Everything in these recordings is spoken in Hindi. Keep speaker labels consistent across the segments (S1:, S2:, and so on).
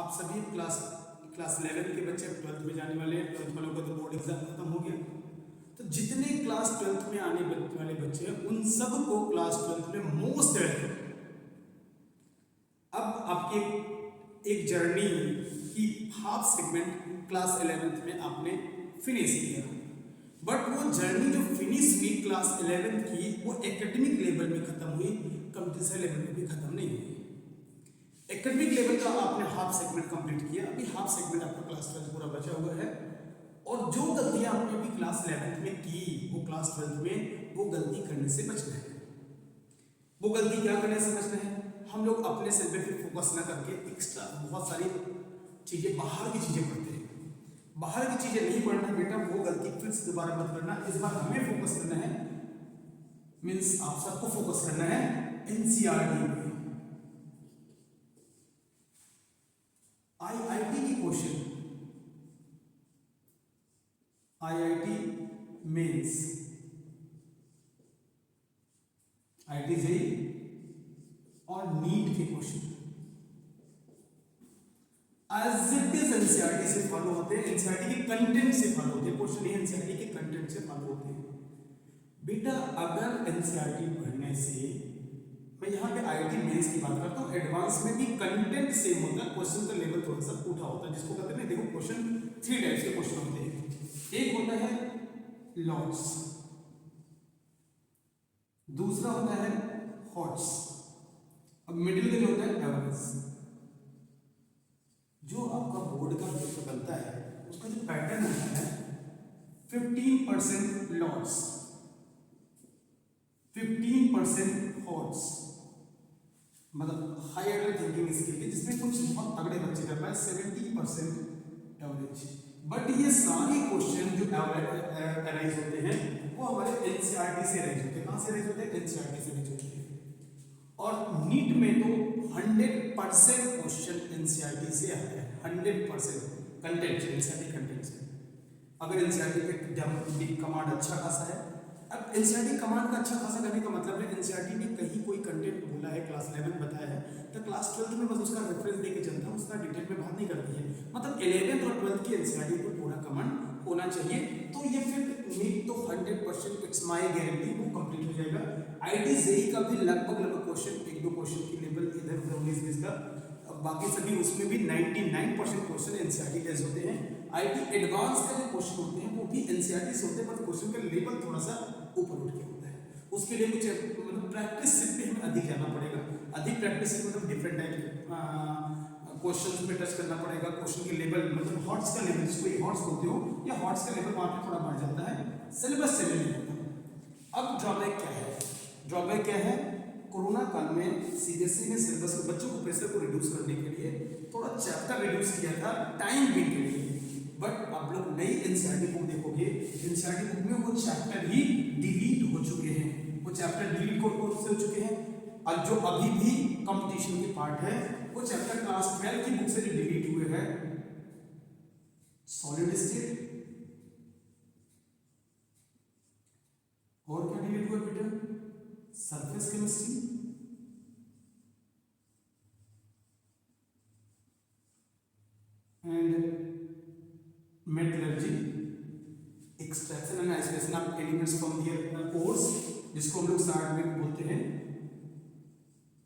S1: आप सभी क्लास क्लास 11 के बच्चे 12th में जाने वाले हैं। 12th वालों का तो बोर्ड एग्जाम खत्म हो गया। तो जितने क्लास 12th में आने वाले बच्चे हैं उन सब को क्लास 12th में मोस्ट वेलकम। अब आपकी एक जर्नी की हाफ सेगमेंट क्लास 11th में आपने फिनिश किया, बट वो जर्नी जो फिनिश हुई क्लास 11th की वो एकेडमिक लेवल में खत्म हुई, कंपटीशन लेवल में भी खत्म नहीं हुई। एकेडमिक लेवल का आपने हाफ सेगमेंट कंप्लीट किया, अभी हाफ सेगमेंट आपका क्लास 12 पूरा बचा हुआ है। और जो गलतियां आपने अभी क्लास 11th में की वो क्लास 12th में वो गलती करने से बचना है। वो गलती क्या करने से बचना है? हम लोग अपने सेल्फ पे फोकस ना करके एक्स्ट्रा बहुत सारी चीजें बाहर की चीजें पढ़ते हैं। बाहर की चीजें नहीं पढ़ना बेटा, वो गलती फिर से दोबारा मत करना। इस बार हमें फोकस करना है, मीन्स आप सबको फोकस करना है एनसीईआरटी पे। आईआईटी की question, IIT mains, IIT JEE और नीट के question as it is NCERT से फॉलो होते हैं, एनसीईआरटी के कंटेंट से फॉलो होते हैं। क्वेश्चन ये एनसीईआरटी के कंटेंट से फॉलो होते हैं। बेटा अगर एनसीईआरटी पढ़ने से, मैं यहाँ पे आईआईटी मेंस की बात करता हूँ, एडवांस में भी कंटेंट सेम होता है, क्वेश्चन का लेवल थोड़ा सा उठा होता है, जिसको कहते हैं देखो क्वेश्चन 3 टाइप्स के क्वेश्चन होते हैं। एक होता है लॉट्स, दूसरा होता है हॉट्स, अब मिडिल में जो होता है एवरेज। जो आपका बोर्ड का पेपर बनता है उसका जो पैटर्न होता है 15% लॉट्स, 15% हॉट्स, मतलब हाई ऑर्डर थिंकिंग स्किल के जिसमें कुछ बहुत तगड़े बच्चे कर पाए, 70% एवरेज। बट ये सारे क्वेश्चन जो अराइज होते हैं वो हमारे एनसीईआरटी से अराइज होते हैं। कहाँ से अराइज होते हैं? एनसीईआरटी से अराइज होते हैं। और नीट में तो 100% क्वेश्चन एनसीईआरटी से आते हैं, 100% कंटेंट एनसीईआरटी कंटेंट से। अगर एनसीईआरटी पे कमांड अच्छा खासा है, अब एनसीईआरटी कमांड का अच्छा खासा करने का मतलब है एनसीईआरटी ने कहीं कोई कंटेंट बोला है, क्लास 11 बताया है, तो क्लास 12 में बस उसका रेफरेंस देके चलता है, उसका डिटेल में बात नहीं करती है। मतलब 11th और 12th की एनसीईआरटी को पूरा कमांड होना चाहिए, तो ये फिर नीट तो 100% इट्स माय गारंटी वो कंप्लीट हो जाएगा। आईआईटी जेईई का भी लगभग क्वेश्चन, एक दो क्वेश्चन की लेवल इधर उधर 19-20 का, बाकी सभी उसमें भी 99% क्वेश्चन एनसीईआरटी बेस्ड होते हैं। आईआईटी एडवांस का जो क्वेश्चन होते हैं वो भी एनसीईआरटी से होते हैं, पर क्वेश्चन का लेवल थोड़ा सा ऊपर उठ के होता है। उसके लिए कुछ मतलब प्रैक्टिस से हमें अधिक जाना पड़ेगा। अधिक प्रैक्टिस से मतलब डिफरेंट टाइप के क्वेश्चन पे टच करना पड़ेगा। क्वेश्चन के लेवल मतलब हॉट्स का लेवल, जिसको ये हॉट्स बोलते हो, या हॉट्स का लेवल वहाँ पे थोड़ा बढ़ जाता है, सिलेबस से नहीं होता। अब ड्रॉबैक क्या है? ड्रॉबैक क्या है? कोरोना काल में सीबीएसई ने सिलेबस के बच्चों को प्रेशर को रिड्यूस करने के लिए थोड़ा चैप्टर रिड्यूस किया था टाइम भी के लिए। बट आप लोग नई एनसीईआरटी बुक देखोगे, एनसीईआरटी बुक में वो चैप्टर ही डिलीट हो चुके हैं, वो चैप्टर डिलीट कौन से हो चुके हैं? और जो अभी भी कंपटीशन के पार्ट है वो चैप्टर क्लास 12 की बुक से जो डिलीट हुए हैं, सॉलिड स्टेट, और क्या डिलीट हुआ बेटा? Surface chemistry, and metallurgy, extraction and isolation of elements from their ores, जिसको हम लोग शार्ट में बोलते हैं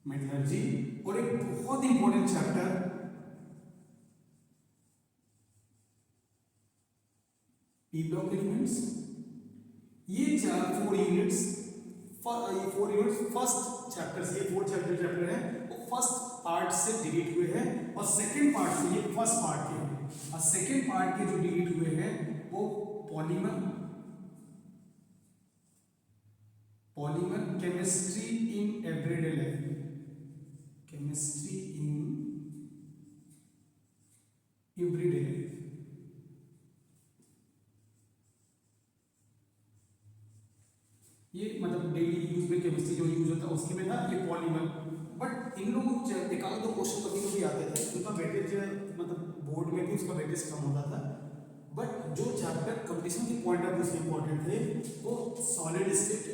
S1: मेटलर्जी। और एक बहुत important chapter P block elements. ये 4 यूनिट्स फर्स्ट चैप्टर से, 4 चैप्टर है वो फर्स्ट पार्ट से डिलीट हुए हैं, और सेकंड पार्ट से, ये फर्स्ट पार्ट के हैं, और सेकंड पार्ट के जो डिलीट हुए हैं वो polymer chemistry in everyday life, chemistry in everyday life. ये मतलब डेली यूज में केमिस्ट्री जो यूज होता है उसके में था, ये पॉलीमर। बट इन लोगों एक आध दो क्वेश्चन कभी कभी आते थे, उनका वेटेज मतलब बोर्ड में भी उसका वेटेज कम होता था। बट जो चैप्टर कंपटीशन के पॉइंट ऑफ व्यू से इंपॉर्टेंट थे वो solid state,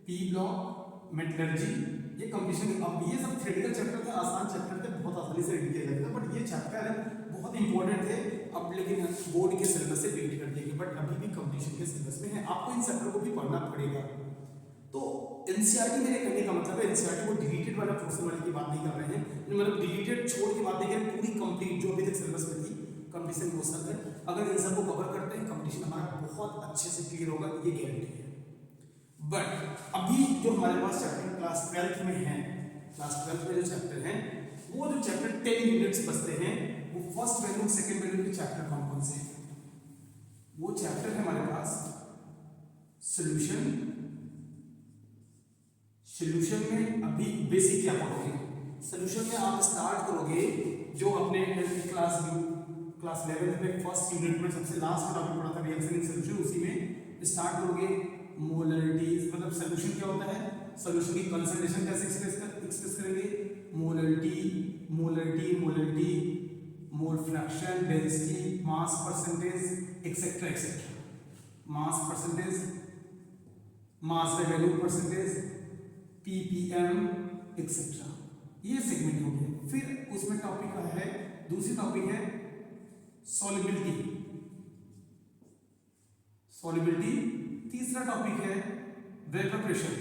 S1: P block, metallurgy ये कंप्लीशन। अब ये सब थ्योरेटिकल चैप्टर थे, आसान चैप्टर थे, बहुत आसानी से रीड किया जाता था, बट ये चैप्टर है बहुत इंपॉर्टेंट थे। अब लेकिन बोर्ड के सिलेबस से डिलीट कर दिए गए, बट अभी भी कंप्लीशन के सिलेबस में है, आपको इन चैप्टर को भी पढ़ना पड़ेगा। तो एनसीईआरटी मेरे कहने का मतलब है, एनसीईआरटी को डिलीटेड वाला पोर्शन वाले की बात नहीं कर रहे हैं, मतलब डिलीटेड छोड़ की बात नहीं कर रहे, पूरी कंप्लीट जो अभी तक सिलेबस में थी कंप्लीशन पोर्शन है, अगर इन सबको कवर करते हैं कंप्लीशन हमारा बहुत अच्छे से क्लियर होगा, ये गारंटी है। बट अभी जो हमारे पास चैप्टर क्लास 12th में है, क्लास 12th में जो चैप्टर हैं, वो जो चैप्टर 10 यूनिट्स बचते हैं, वो फर्स्ट वैल्यू सेकंड वैल्यू के चैप्टर कौन कौन से हैं? वो चैप्टर है हमारे पास सॉल्यूशन। सॉल्यूशन में अभी बेसिक क्या पढ़ोगे? सॉल्यूशन में आप स्टार्ट करोगे जो अपने क्लास 11th में फर्स्ट यूनिट में सबसे लास्ट टॉपिक पढ़ा था रिएक्शन इन सॉल्यूशन, उसी में स्टार्ट करोगे मोलरिटीज, मतलब सॉल्यूशन क्या होता है, सॉल्यूशन की कंसंट्रेशन कैसे एक्सप्रेस करेंगे, molarity, mole fraction, density, mass percentage etcetera etcetera, mass percentage, mass by value percentage, ppm etcetera, ये सेगमेंट हो गया। फिर उसमें टॉपिक है, दूसरी टॉपिक है सॉल्युबिलिटी, तीसरा टॉपिक है vapour pressure,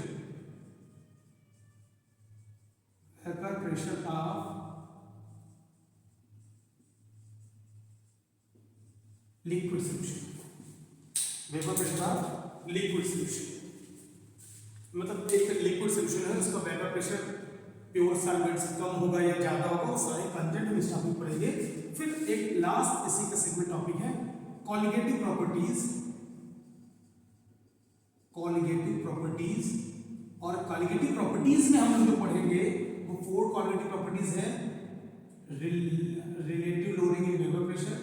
S1: of liquid solution, vapour pressure of liquid solution, मतलब एक लिक्विड सॉल्यूशन है उसका वेपर प्रेशर प्योर सॉल्वेंट से कम होगा या ज्यादा होगा, वो सारे कंटेंट हम इस टॉपिक पढ़ेंगे। फिर एक लास्ट इसी का सेगमेंट टॉपिक है कॉलिगेटिव प्रॉपर्टीज, और कॉलिगेटिव प्रॉपर्टीज में हम जो पढ़ेंगे वो 4 कॉलिगेटिव प्रॉपर्टीज है, relative loading in vapour pressure,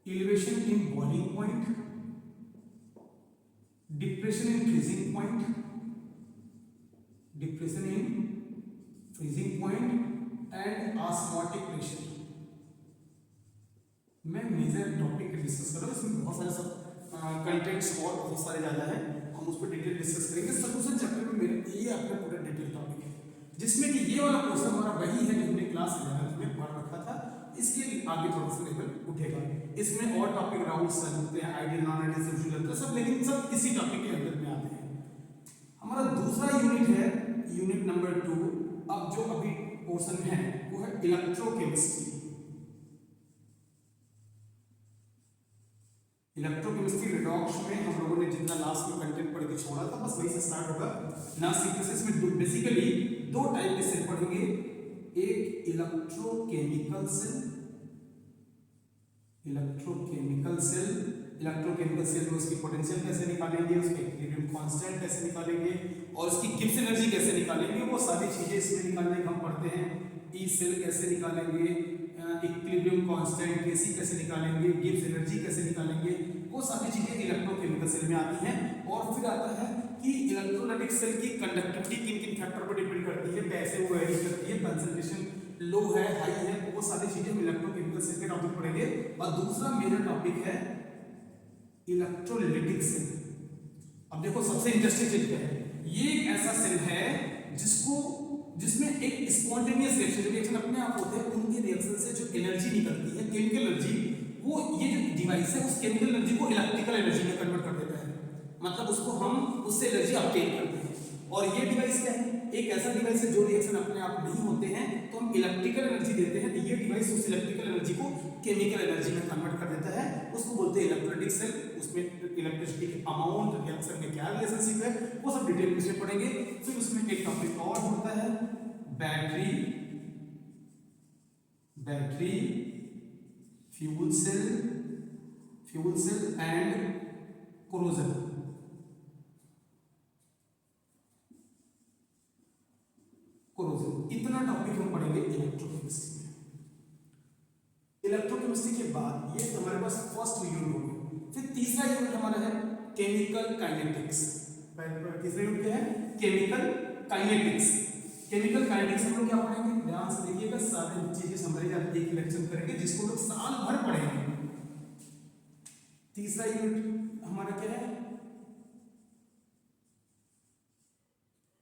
S1: elevation in boiling point, depression in freezing point, and osmotic pressure। मैं मेजर टॉपिक डिस्कस कर रहा हूँ, इसमें बहुत सारे सब कंटेंट्स और बहुत सारे ज़्यादा हैं, हम उस पर डिटेल डिस्कस करेंगे। सॉल्यूशन चैप्टर में मेरे ये अपना पूरा डिटेल टॉपिक है, जिसमें कि ये वाला पोर्शन हमारा वही है जो हमने क्लास 11th में पढ़ रखा था, इसके आगे थोड़ा सा लेवल उठेगा। इसमें और टॉपिक राउंड सब होते हैं, आइडियल नॉन आइडियल सॉल्यूशन होता है सब, लेकिन सब इसी टॉपिक के अंदर में आते हैं। हमारा दूसरा यूनिट है यूनिट नंबर 2। अब जो अभी पोर्शन है वो है इलेक्ट्रोकेमिस्ट्री। इलेक्ट्रोकेमिस्ट्री रिडॉक्स में हम लोगों ने जितना लास्ट में कंटेंट पढ़ के छोड़ा था बस वही से स्टार्ट होगा ना। सीक्वेंसेस में बेसिकली 2 टाइप के सेल पढ़ेंगे, एक इलेक्ट्रोकेमिकल सेल में उसकी पोटेंशियल कैसे निकालेंगे, उसके इक्विलिब्रियम कांस्टेंट कैसे निकालेंगे और उसकी गिब्स एनर्जी कैसे निकालेंगे, वो सारी चीजें इसमें निकालने का हम पढ़ते हैं। ई सेल कैसे निकालेंगे, इक्विलिब्रियम कांस्टेंट केसी कैसे निकालेंगे, गिब्स एनर्जी कैसे निकालेंगे, वो सारी चीजें इलेक्ट्रोकेमिकल सेल में आती हैं। और फिर आता है कि इलेक्ट्रोलाइटिक सेल की कंडक्टिविटी किन किन फैक्टर पर डिपेंड करती है, कैसे वो वेरी करती है, कंसंट्रेशन लो है हाई है, वो सारी चीजें हम इलेक्ट्रोकेमिकल सेल के टॉपिक पढ़ेंगे। और दूसरा मेजर टॉपिक है इलेक्ट्रोलाइटिक सेल। अब देखो सबसे इंटरेस्टिंग चीज क्या है, ये एक ऐसा सेल है जिसमें एक स्पॉन्टेनियस रिएक्शन अपने आप होते हैं, उनके रिएक्शन से जो एनर्जी निकलती है केमिकल एनर्जी, वो ये जो डिवाइस है उस केमिकल एनर्जी को इलेक्ट्रिकल एनर्जी में कन्वर्ट कर देता है, मतलब उसको हम उससे एनर्जी ऑब्टेन करते हैं। और ये डिवाइस क्या है, एक ऐसा डिवाइस है जो रिएक्शन अपने आप नहीं होते हैं तो हम इलेक्ट्रिकल एनर्जी देते हैं, ये डिवाइस उस इलेक्ट्रिकल एनर्जी को केमिकल एनर्जी में कन्वर्ट कर देता है, उसको बोलते हैं इलेक्ट्रोलाइटिक सेल। उसमें इलेक्ट्रिसिटी के अमाउंट रिएक्शन में क्या रिलेशनशिप है वो सब डिटेल में पढ़ेंगे। फिर उसमें एक टॉपिक और होता है battery fuel cell and corrosion. इतना टॉपिक हम पढ़ेंगे इलेक्ट्रोकेमिस्ट्री में। इलेक्ट्रोकेमिस्ट्री के बाद ये हमारे पास फर्स्ट यूनिट होगी। फिर तीसरा यूनिट हमारा है केमिकल काइनेटिक्स। तीसरा यूनिट क्या है, केमिकल काइनेटिक्स। केमिकल काइनेटिक्स हम लोग क्या पढ़ेंगे, ध्यान से देखिएगा, सारी चीजें समझाई जाती है, एक लेक्चर करेंगे जिसको लोग साल भर पढ़ेंगे। तीसरा यूनिट हमारा क्या है,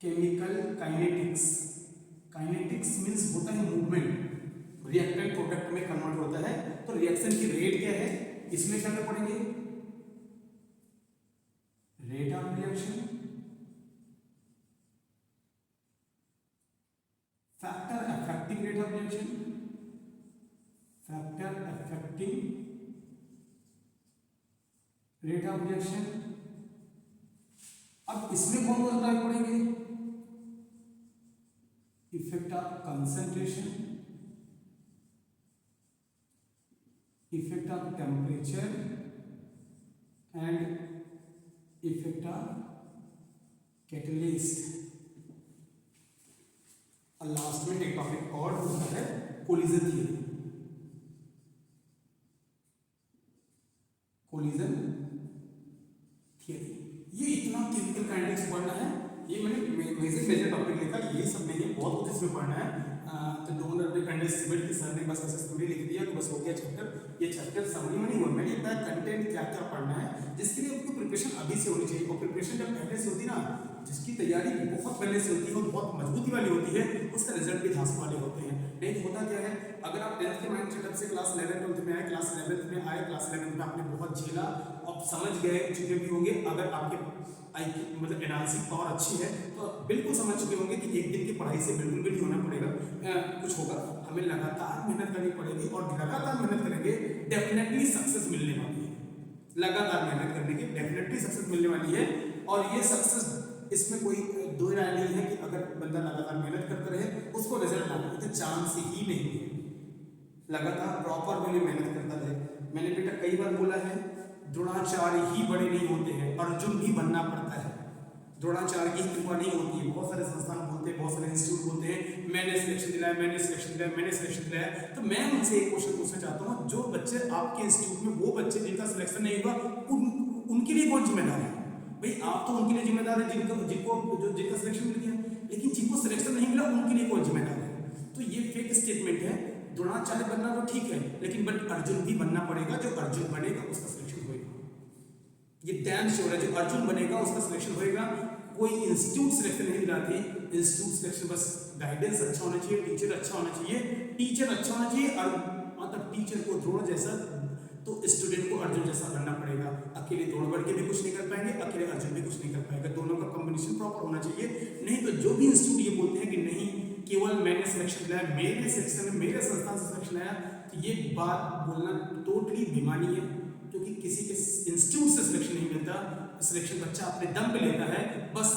S1: केमिकल काइनेटिक्स। काइनेटिक्स मींस होता है मूवमेंट, रिएक्टेंट प्रोडक्ट में कन्वर्ट होता है, तो रिएक्शन की रेट क्या है, इसमें क्या कर पढ़ेंगे, rate of reaction, factor affecting rate of reaction, factor affecting rate of reaction. अब इसमें कौन कौन सा पढ़ेंगे, effect of concentration, effect of temperature and effect of catalyst. और लास्ट में एक टॉपिक और होता है कोलिजन थियरी, कोलिजन थियरी। ये इतना केमिकल काइनेटिक्स पढ़ना है, ये मैंने मेजर टॉपिक लिखा, ये सब नहीं है, बहुत कुछ इसमें पढ़ना है। तो डोंट अंडरएस्टिमेट कि सर ने बस ऐसे समरी लिख दिया तो बस हो गया चैप्टर। ये चैप्टर समरी में नहीं हुआ, मैंने बताया कंटेंट क्या क्या पढ़ना है, जिसके लिए आपको प्रिपरेशन अभी से होनी चाहिए। और प्रिपरेशन जब पहले से होती ना, जिसकी तैयारी बहुत पहले से होती है और बहुत मजबूती वाली होती है, उसका रिजल्ट भी धांसू वाले होते हैं। नहीं होता क्या है, अगर आप 10th के माइंड सेटअप से क्लास 11th में आए, क्लास 11th में आए, क्लास 11th में आपने बहुत झेला, अब समझ गए चुके भी होंगे। अगर आपके मतलब एनालिसिस पावर अच्छी है तो बिल्कुल समझ चुके होंगे कि एक दिन की पढ़ाई से बिल्कुल भी नहीं होना पड़ेगा, कुछ होगा, हमें लगातार मेहनत करनी पड़ेगी, और लगातार मेहनत करेंगे डेफिनेटली सक्सेस मिलने वाली है। लगातार मेहनत करने की डेफिनेटली सक्सेस मिलने वाली है, और ये सक्सेस, इसमें कोई दो राय नहीं है कि अगर बंदा लगातार मेहनत करता रहे उसको रिजल्ट आने का चांस ही नहीं है। लगातार प्रॉपर वे में मेहनत करता रहे। मैंने बेटा कई बार बोला है, द्रोणाचार्य ही बड़े नहीं होते हैं, अर्जुन भी बनना पड़ता है। द्रोणाचार्य की कृपा नहीं होती है। बहुत सारे संस्थान बोलते हैं, बहुत सारे इंस्टीट्यूट बोलते हैं मैंने सिलेक्शन दिलाया, मैंने सिलेक्शन दिलाया, मैंने सिलेक्शन दिलाया। तो मैं उनसे एक क्वेश्चन पूछना चाहता हूँ, जो बच्चे आपके इंस्टीट्यूट में, वो बच्चे जिनका सिलेक्शन नहीं हुआ, उनके लिए कौन जिम्मेदार है? भाई आप तो उनके लिए जिम्मेदार है जिनका सिलेक्शन मिल गया, लेकिन जिनको सिलेक्शन नहीं मिला उनके लिए कौन जिम्मेदार है? तो ये फेक स्टेटमेंट है। द्रोणाचार्य बनना तो ठीक है, लेकिन बट अर्जुन भी बनना पड़ेगा। जो अर्जुन बनेगा उसका सिलेक्शन होगा, ये डैम श्योर है। जो अर्जुन बनेगा उसका सिलेक्शन होगा। कोई इंस्टीट्यूट सिलेक्शन नहीं दिलाती, इंस्टीट्यूट सिलेक्शन बस गाइडेंस अच्छा होना चाहिए, टीचर अच्छा होना चाहिए, टीचर अच्छा होना चाहिए, और मतलब टीचर को द्रोण जैसा, तो स्टूडेंट को अर्जुन जैसा बनना पड़ेगा। अकेले दौड़ बढ़ के भी कुछ नहीं कर पाएंगे, अकेले अर्जुन भी कुछ नहीं कर पाएगा, दोनों का कॉम्बिनेशन प्रॉपर होना चाहिए। नहीं तो जो भी इंस्टीट्यूट ये बोलते हैं कि नहीं केवल मैंने सिलेक्शन दिलाया, मेरे सेक्शन में, मेरे संस्थान से सिलेक्शन आया, तो ये बात बोलना टोटली बेईमानी है, क्योंकि किसी के इंस्टीट्यूट से सिलेक्शन नहीं मिलता। सिलेक्शन बच्चा अपने दम पे लेता है, बस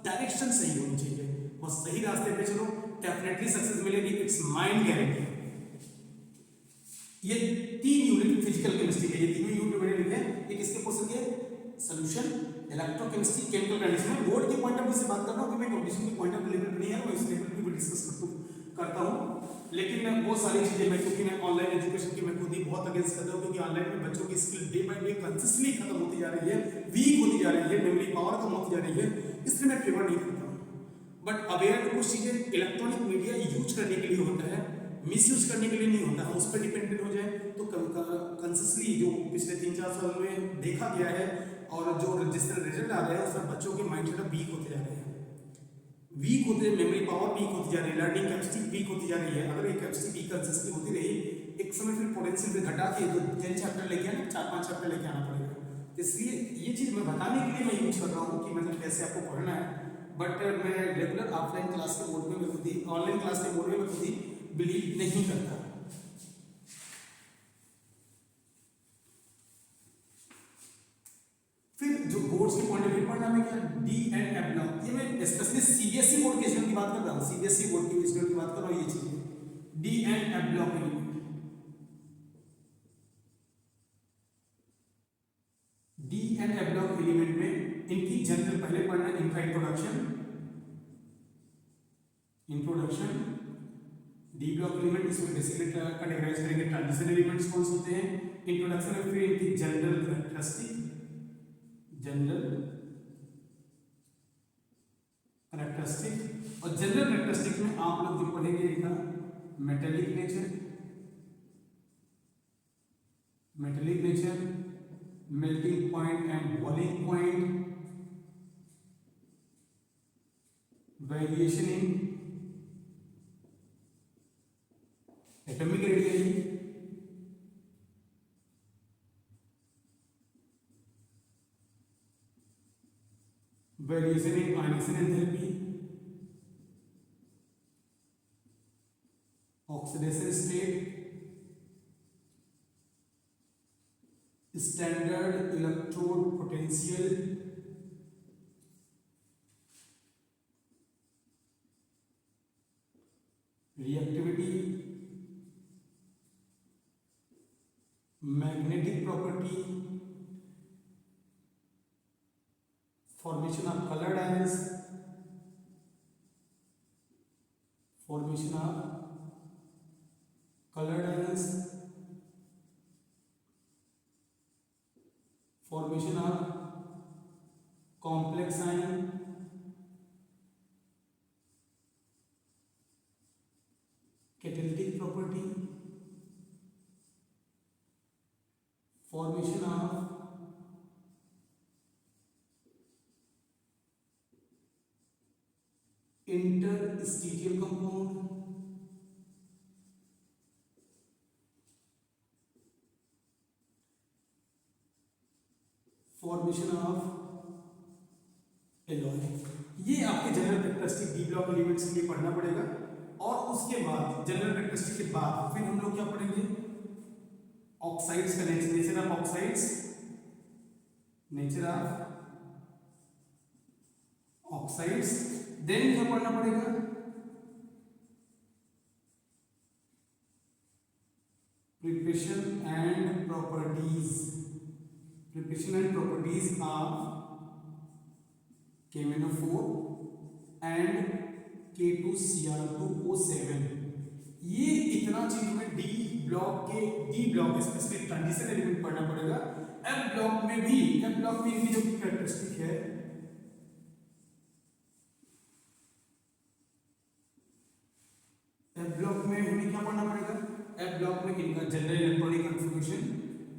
S1: डायरेक्शन सही होनी चाहिए, बस सही रास्ते पे चलो, डेफिनेटली सक्सेस मिलेगी, इट्स माइंड गारंटी। ये 3 यूनिट फिजिकल केमिस्ट्री के, ये तीनों यूनिट मैंने लिखे हैं। ये किसके क्वेश्चन के, solution, electrochemistry, chemical condition. Board के पॉइंट ऑफ व्यू से बात कर रहा हूं कि मैं कंपटीशन के पॉइंट ऑफ लेवल पे नहीं है, मैं इस लेवल पे भी डिस्कस करता हूं। लेकिन मैं बहुत सारी चीजें, मैं क्योंकि मैं ऑनलाइन एजुकेशन की मैं खुद ही बहुत अगेंस्ट करता हूं, क्योंकि ऑनलाइन में बच्चों की skill day by day consistently खत्म होती जा रही है, वीक होती जा रही है, मेमोरी पावर कम होती जा रही है, इसलिए मैं फेवर नहीं करता हूं। बट अवेयर कुछ चीजें इलेक्ट्रॉनिक मीडिया यूज करने के लिए होता है, मिसयूज करने के लिए नहीं होता। हम उस पर डिपेंडेंट हो जाए तो कंसिस्टेंटली जो पिछले 3-4 साल में देखा गया है, और जो जिस तरह रिजल्ट आ रहा है उसमें बच्चों के माइंड सेट वीक होते जा रहे हैं, वीक होते, मेमोरी पावर वीक होती जा रही है, लर्निंग कैपेसिटी वीक होती जा रही है। अगर ये कैपेसिटी वीक कंसिस्टेंटली होती रही, एक समय फिर पोटेंशियल पे घटा के जो 10 चैप्टर लेके आना, 4-5 चैप्टर लेके आना पड़ेगा। इसलिए ये चीज मैं बताने के लिए मैं यूज कर रहा हूँ कि मतलब कैसे आपको पढ़ना है। बट मैं रेगुलर ऑफलाइन क्लास के मोड में मैं खुद ही, ऑनलाइन क्लास के मोड में मैं खुद ही बिलीव नहीं करता। फिर जो बोर्ड्स के पॉइंट ऑफ व्यू पढ़ना है क्या, डी एंड एफ ब्लॉक। ये मैं स्पेशली सीबीएसई बोर्ड के स्टूडेंट की बात कर रहा हूँ, सीबीएसई बोर्ड के स्टूडेंट की बात कर रहा हूँ। ये चीज D and F block element, D and F block element में इनकी जनरल पहले पढ़ना, इनका इंट्रोडक्शन, डी ब्लॉक एलिमेंट इसमें बेसिकली कैटेगराइज करेंगे ट्रांजिशन एलिमेंट्स कौन से होते हैं, इंट्रोडक्शन में फिर इनकी जनरल कैरेक्टरिस्टिक, जनरल कैरेक्टरिस्टिक और जनरल कैरेक्टरिस्टिक में आप लोग जो पढ़ेंगे इनका metallic nature, melting point and boiling point, variation in atomic radius, variation in ionisation enthalpy, oxidation state, standard electrode potential, reactivity, magnetic property, formation of colored ions, formation of colored ions, formation of complex ion, catalytic property, formation of interstitial compound, formation of alloy। ये आपके general characteristic D block elements के लिए पढ़ना पड़ेगा। और उसके बाद जनरल कैरेक्टरिस्टिक के बाद फिर हम लोग क्या पढ़ेंगे, ऑक्साइड्स का nature of oxides, nature of oxides. Then क्या पढ़ना पड़ेगा, preparation and properties of KMnO4 and K2Cr2O7। ये इतना चीज हमें D block specific transition element पढ़ना पड़ेगा। एफ ब्लॉक में इनकी जो कैरेक्टरिस्टिक है, एफ ब्लॉक में हमें क्या पढ़ना पड़ेगा, एफ ब्लॉक में इनका जनरल इलेक्ट्रॉनिक कन्फिगरेशन,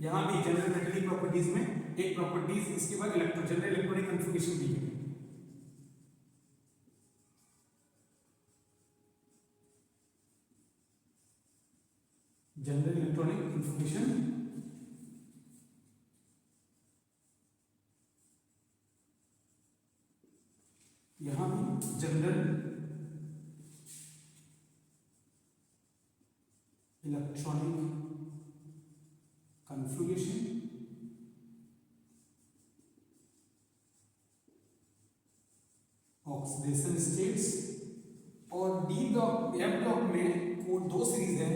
S1: यहाँ भी जनरल मेटेलिक प्रॉपर्टीज में एक प्रॉपर्टीज, इसके बाद जनरल इलेक्ट्रॉनिक कन्फिगरेशन भी है। जनरल इलेक्ट्रॉनिक कन्फिगरेशन, यहां भी general electronic configuration, oxidation states. और डी ब्लॉक एफ ब्लॉक में वो दो सीरीज है,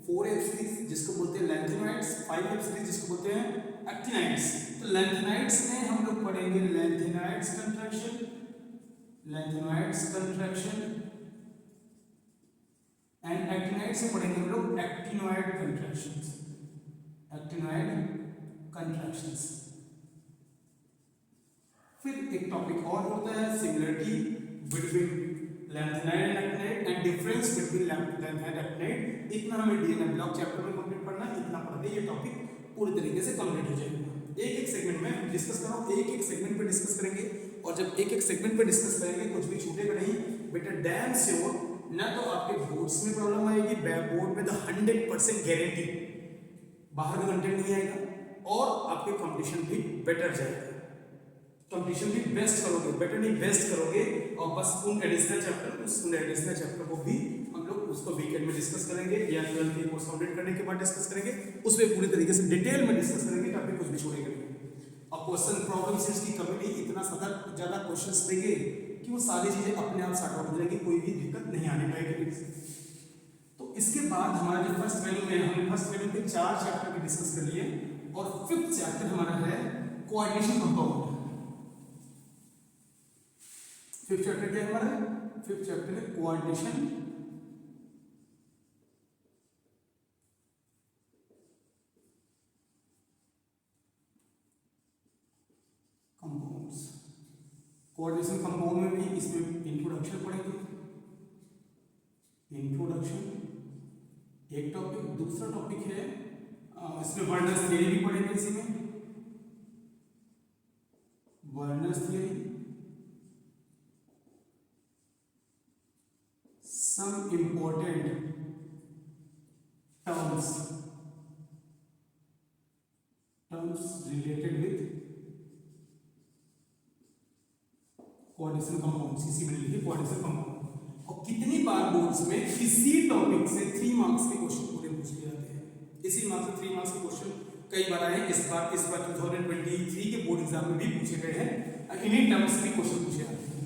S1: 4F सीरीज जिसको बोलते हैं लैंथेनॉइड्स, 5F सीरीज जिसको बोलते हैं एक्टिनाइड्स। तो लैंथेनॉइड्स में हम लोग पढ़ेंगे लैंथेनॉइड्स कंट्रैक्शन एंड एक्टिनाइड से पढ़ेंगे हम लोग एक्टिनॉइड कंट्रैक्शंस। फिर एक टॉपिक और होता है similarity between lanthanide and actinide and difference between lanthanide and actinide. इतना हमें डीएनए ब्लॉक चैप्टर में कंप्लीट करना है। इतना पढ़ के ये टॉपिक पूरी तरीके से कंप्लीट हो जाएगा। एक सेगमेंट में डिस्कस कर रहा हूँ, एक सेगमेंट पे डिस्कस करेंगे। और जब एक सेगमेंट पे डिस्कस करेंगे कुछ भी छूटेगा नहीं बेटा, डैम श्योर। ना तो आपके बोर्ड्स में प्रॉब्लम आएगी, बोर्ड में तो 100% गारंटी बाहर का कंटेंट नहीं आएगा, और आपके कंपटीशन भी बेटर जाएगा। कंपटीशन भी बेस्ट करोगे, बेटर नहीं बेस्ट करोगे। और बस उन एडिशनल चैप्टर को भी हम लोग उसको वीकेंड में डिस्कस करेंगे या 12th के कोर्स कंप्लीट करने के बाद डिस्कस करेंगे। उसमें पूरी तरीके से डिटेल में डिस्कस करेंगे ताकि कुछ भी छोड़ेगा नहीं। और क्वेश्चन प्रॉब्लम सेट्स की कमी नहीं, इतना ज़्यादा क्वेश्चंस देंगे कि वो सारी चीज़ें अपने आप सॉर्ट आउट हो जाएंगी, कोई भी दिक्कत नहीं आने पाएगी। तो इसके बाद हमारा जो फर्स्ट वैल्यू में हमने फर्स्ट वैल्यू के 4 चैप्टर भी डिस्कस कर लिए, और 5th चैप्टर हमारा है कोऑर्डिनेशन कंपाउंड। 5th चैप्टर क्या है हमारा? 5th चैप्टर है कोऑर्डिनेशन कंपाउंड्स। कोऑर्डिनेशन कंपाउंड में भी इसमें इंट्रोडक्शन पढ़ेंगे, इंट्रोडक्शन एक टॉपिक, दूसरा टॉपिक है इसमें वर्नर्स थियरी भी पढ़ेंगे, इसी में Werner's theory, some important terms related with coordination compounds, इसी में लिखिए coordination compound। और कितनी बार बोर्ड्स में किसी टॉपिक से 3 मार्क्स के क्वेश्चन पूरे पूछ लिए जाते हैं, इसी मार्क्स से 3 मार्क्स के क्वेश्चन कई बार आए, इस बार 2023 के बोर्ड एग्जाम में भी पूछे गए हैं, इन्हीं टर्म्स से क्वेश्चन पूछे जाते हैं।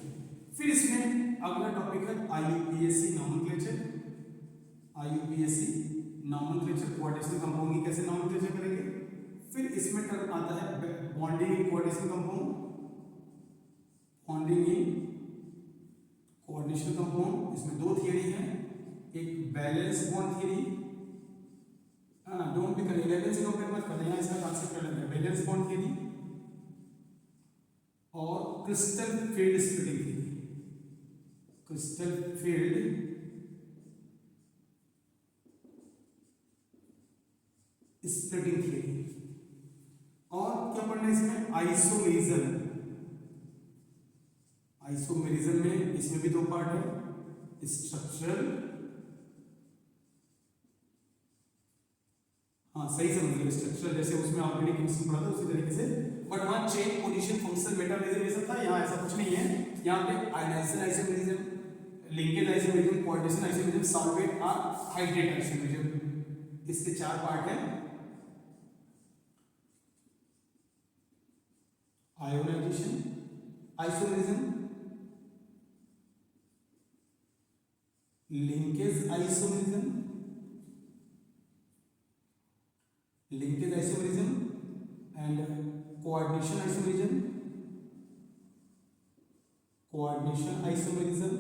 S1: फिर इसमें अगला टॉपिक है IUPAC nomenclature, IUPAC nomenclature coordination compound की कैसे नॉमेनक्लेचर करेंगे। फिर इसमें टर्म आता है bonding in coordination compound, bonding in coordination compound, इसमें 2 थियरी है, एक valence bond theory, don't be confused से कंपेयर मत करना, यहाँ इसका कांसेप्ट अलग है, बैलेंस बॉन्ड थियरी और crystal field splitting theory, crystal field splitting theory. और क्या पढ़ना है इसमें, आइसोमेरिज्म, आइसोमेरिज्म में इसमें भी 2 पार्ट है, स्ट्रक्चरल, हाँ सही समझिए, स्ट्रक्चरल जैसे उसमें ऑलरेडी केमिस्ट्री पढ़ा था उसी तरीके से, बट वहां चेन पोजीशन फंक्शन मेटाबॉलिज्म ये सब था, यहाँ ऐसा कुछ नहीं है, यहाँ पे ionisation isomerism, linkage isomerism, coordination isomerism, solvate और हाइड्रेट आइसोमेरिज्म, इसके 4 पार्ट हैं। Ionisation isomerism, linkage isomerism, linkage isomerism and coordination isomerism, coordination isomerism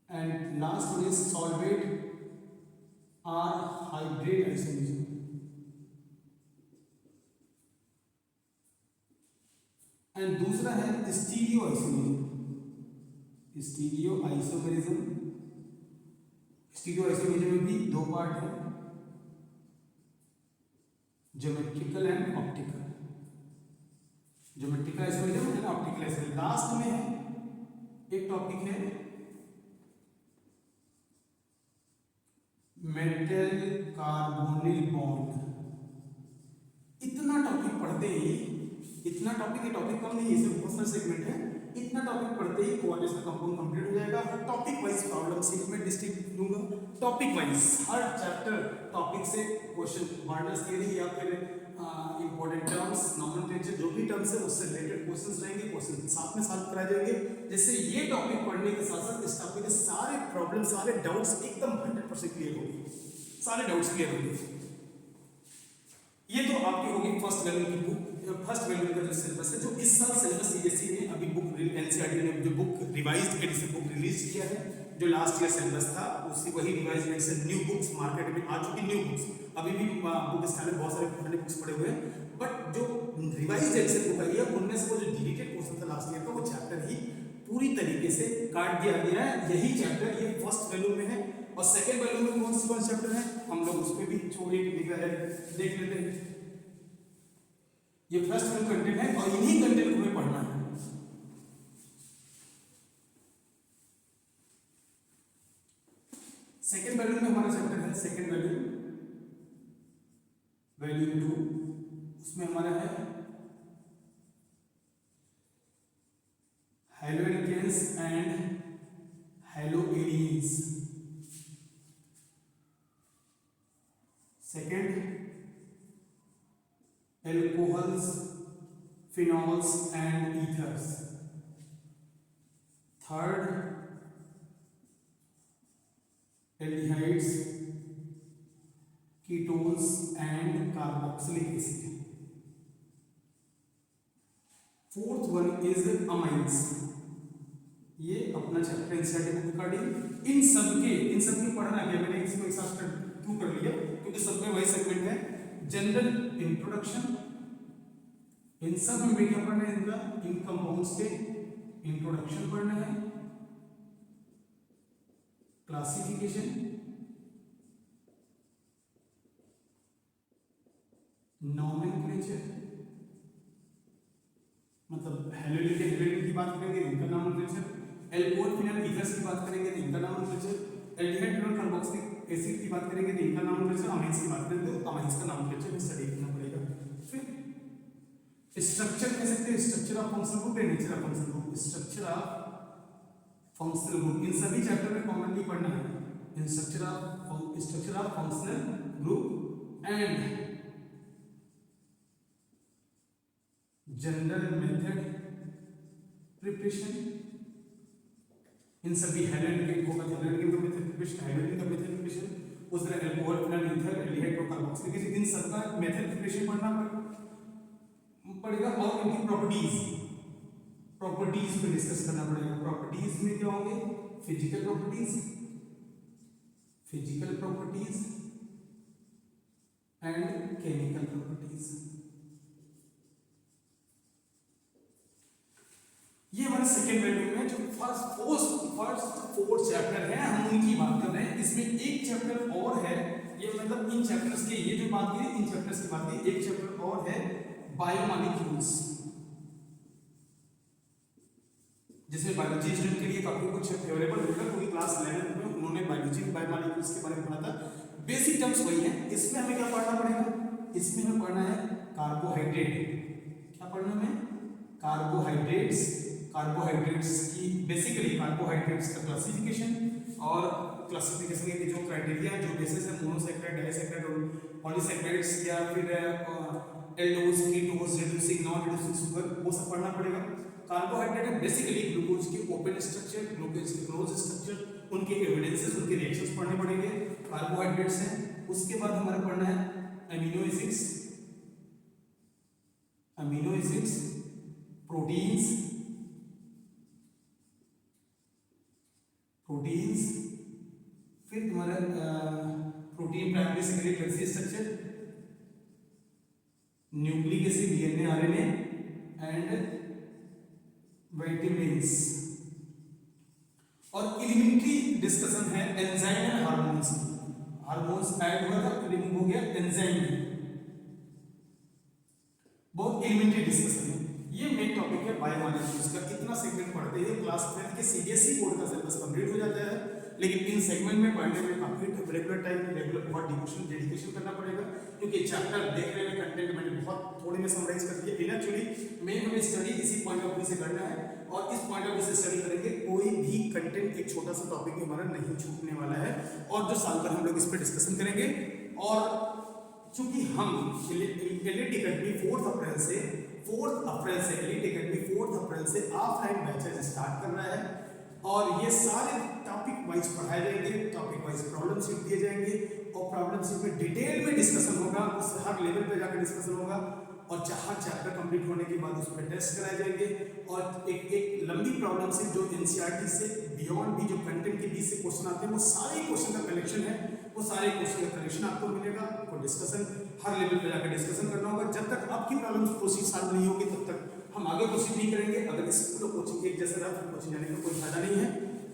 S1: and last one is solvate or hydrate isomerism। and दूसरा है stereo isomerism, stereo isomerism, stereo isomerism में भी 2 पार्ट है, geometrical and optical, geometrical isomerism and optical isomerism. Last में है एक टॉपिक है मेटल कार्बोनिल बॉन्ड। इतना टॉपिक पढ़ते ही, इतना टॉपिक, ये टॉपिक कम नहीं है, इसमें बहुत सारे सेगमेंट है, इतना टॉपिक पढ़ते ही कोऑर्डिनेशन कंपाउंड कंप्लीट हो जाएगा। हर टॉपिक वाइज प्रॉब्लम सीट में डिस्ट्रिक्ट दूंगा, टॉपिक वाइज हर चैप्टर टॉपिक से क्वेश्चन, वर्नर्स थियरी या फिर इंपॉर्टेंट टर्म्स, नॉमेनक्लेचर, जो भी टर्म्स है उससे रिलेटेड क्वेश्चंस रहेंगे, क्वेश्चन साथ में सॉल्व कराए जाएंगे। जैसे ये टॉपिक पढ़ने के साथ साथ इस टॉपिक के सारे प्रॉब्लम, सारे डाउट्स एकदम 100% क्लियर होंगे, सारे डाउट्स क्लियर होंगे। ये तो आपकी होगी फर्स्ट वैल्यू की बुक, फर्स्ट वैल्यू का जो सिलेबस है, जो इस साल सिलेबस सीबीएसई ने अभी बुक एनसीईआरटी ने जो book revised edition book release किया है, जो लास्ट ईयर सिलेबस था उसी वही revised edition, new books market में आ चुकी, न्यू बुक्स अभी भी बुक स्टॉल में बहुत सारे पुराने बुक्स पड़े हुए हैं, बट जो रिवाइज्ड एडिशन बुक आई है उनमें से वो जो डिलीटेड पोर्शन था लास्ट ईयर का, वो चैप्टर ही पूरी तरीके से काट दिया गया है। यही चैप्टर ये फर्स्ट वैल्यू में है, और सेकंड वैल्यू में कौन सा चैप्टर है हम लोग उस पर भी छोड़े निकल देख लेते हैं। ये फर्स्ट वैल्यू कंटेंट है और इन्हीं कंटेंट को हमें पढ़ना है। सेकंड वैल्यू में हमारा चैप्टर है सेकंड वैल्यू, वैल्यू 2, उसमें हमारा है haloalkanes and haloarenes. Second alcohols, phenols and ethers. Third aldehydes, ketones and carboxylic acid. Fourth one is amines. ये अपना चैप्टर एनसीईआरटी बुक अकॉर्डिंग इन सबके पढ़ना क्या, मैंने इसको एक साथ क्यों कर लिया, क्योंकि सब में वही सेगमेंट है, जनरल इंट्रोडक्शन, इन सब में क्या पढ़ना है, इनका इन कंपाउंड्स के इंट्रोडक्शन पढ़ना है, क्लासिफिकेशन, नॉमेनक्लेचर, मतलब हेलोजन हेलोजन की बात करेंगे इनका नॉमेनक्लेचर, एल्कोहल फिनाइल ईथर्स की बात करेंगे तो इनका नॉमेनक्लेचर, एल्डिहाइड कार्बोक्सिलिक एसिड की बात करेंगे तो इनका नॉमेनक्लेचर, अमाइन्स की बात करेंगे तो अमाइन्स का नॉमेनक्लेचर स्टडी करना पड़ेगा। फिर स्ट्रक्चर कह सकते हैं, structure of functional group and nature of functional group, structure of functional group इन सभी चैप्टर में कॉमनली पढ़ना है, इन structure of functional group and general method preparation, इन सभी हाइड्रोजन होगा, हाइड्रोजन का मेथड प्रिपरेशन, हाइड्रोजन का मेथड प्रिपरेशन, उस तरह alcohol phenyl ether aldehyde carboxylic acid, इन सब का मेथड प्रिपरेशन पढ़ना पड़ेगा। और इनकी प्रॉपर्टीज पे डिस्कस करना पड़ेगा। प्रॉपर्टीज में क्या होंगे, physical properties and chemical properties. ये हमारा सेकेंड वैल्यू में जो फर्स्ट 4 चैप्टर है हम उनकी बात कर रहे हैं। इसमें एक चैप्टर और है, ये मतलब इन चैप्टर्स के, ये जो बात की इन चैप्टर्स की बात की, एक चैप्टर और है बायोमॉलिक्यूल्स, जिसमें बायोलॉजी स्टूडेंट के लिए काफी कुछ फेवरेबल होगा, क्योंकि क्लास 11 में उन्होंने बायोलॉजी बायोमॉलिक्यूल्स के बारे में पढ़ा था। बेसिक टर्म्स वही है। इसमें हमें क्या पढ़ना पड़ेगा, इसमें हमें पढ़ना है कार्बोहाइड्रेट। क्या पढ़ना है, कार्बोहाइड्रेट्स की बेसिकली कार्बोहाइड्रेट्स का क्लासिफिकेशन और क्लासिफिकेशन के जो क्राइटेरिया, जो बेसिस है, मोनोसैकेराइड, डाइसैकेराइड और पॉलीसैकेराइड्स या फिर aldose, ketose, reducing, non reducing sugar, वो सब पढ़ना पड़ेगा। कार्बोहाइड्रेट है बेसिकली ग्लूकोज के ओपन स्ट्रक्चर, ग्लूकोज के क्लोज स्ट्रक्चर, उनके एविडेंसेस, उनके रिएक्शंस पढ़ने पड़ेंगे, कार्बोहाइड्रेट्स हैं। उसके बाद हमारा पढ़ना है अमीनो एसिड्स, प्रोटीन्स, फिर तुम्हारा protein primary secondary tertiary structure, nucleic acid, DNA, RNA and vitamins. और एलिमेंट्री डिस्कशन है enzyme and hormones. Hormones add हुआ था, रिमूव हो गया, एंजाइम बहुत एलिमेंट्री डिस्कशन है। ये मेन टॉपिक है बायोमॉलिक्यूल्स का। कितना सेगमेंट पढ़ते हैं, क्लास 12 के सीबीएसई बोर्ड का सिलेबस कंप्लीट हो जाता है, लेकिन इन सेगमेंट में पढ़ने में काफी रेगुलर टाइम, रेगुलर बहुत डेडिकेशन करना पड़ेगा, क्योंकि चैप्टर देखने में कंटेंट मैंने बहुत थोड़े में समराइज कर दिया। इवेंचुअली मेन हमें स्टडी इसी पॉइंट ऑफ व्यू से करना है, और इस पॉइंट ऑफ व्यू से स्टडी करेंगे। कोई भी कंटेंट, एक छोटा सा टॉपिक हमारा नहीं छूटने वाला है, और जो साल भर हम लोग इस पर डिस्कशन करेंगे। और चूंकि हम एलिट अकेडमी 4 अप्रैल से ऑफलाइन बैचेस स्टार्ट कर रहा है, और ये सारे टॉपिक वाइज पढ़ाए जाएंगे, टॉपिक वाइज प्रॉब्लम शीट दिए जाएंगे, और प्रॉब्लम शीट में डिटेल में डिस्कशन होगा, उस हर लेवल पे जाकर डिस्कशन होगा, और हर चैप्टर कंप्लीट होने के बाद उस पर टेस्ट कराए जाएंगे, और एक लंबी प्रॉब्लम शीट जो एनसीईआरटी से बियॉन्ड भी जो कंटेंट के बीच से क्वेश्चन आते हैं, वो सारे क्वेश्चन का कलेक्शन है, वो सारे क्वेश्चन का कलेक्शन आपको मिलेगा। आपको डिस्कशन हर लेवल पे जाकर डिस्कशन करना होगा। जब तक आपकी प्रॉब्लम्स प्रोसीड सॉल्व नहीं होगी, तब तक हम आगे प्रोसीड नहीं करेंगे। अगर इस कोचिंग एक जैसा रहा, फिर कोचिंग जाने का कोई फायदा नहीं है,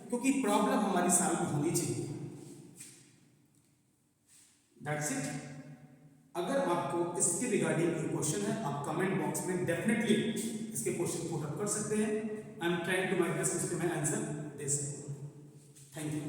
S1: क्योंकि प्रॉब्लम हमारी सॉल्व होनी चाहिए। That's it. अगर आपको इसके रिगार्डिंग कोई क्वेश्चन है, आप कमेंट बॉक्स में डेफिनेटली इसके क्वेश्चन पुट अप कर सकते हैं। I am trying to my best इसके मैं आंसर दे सकूं। Thank you.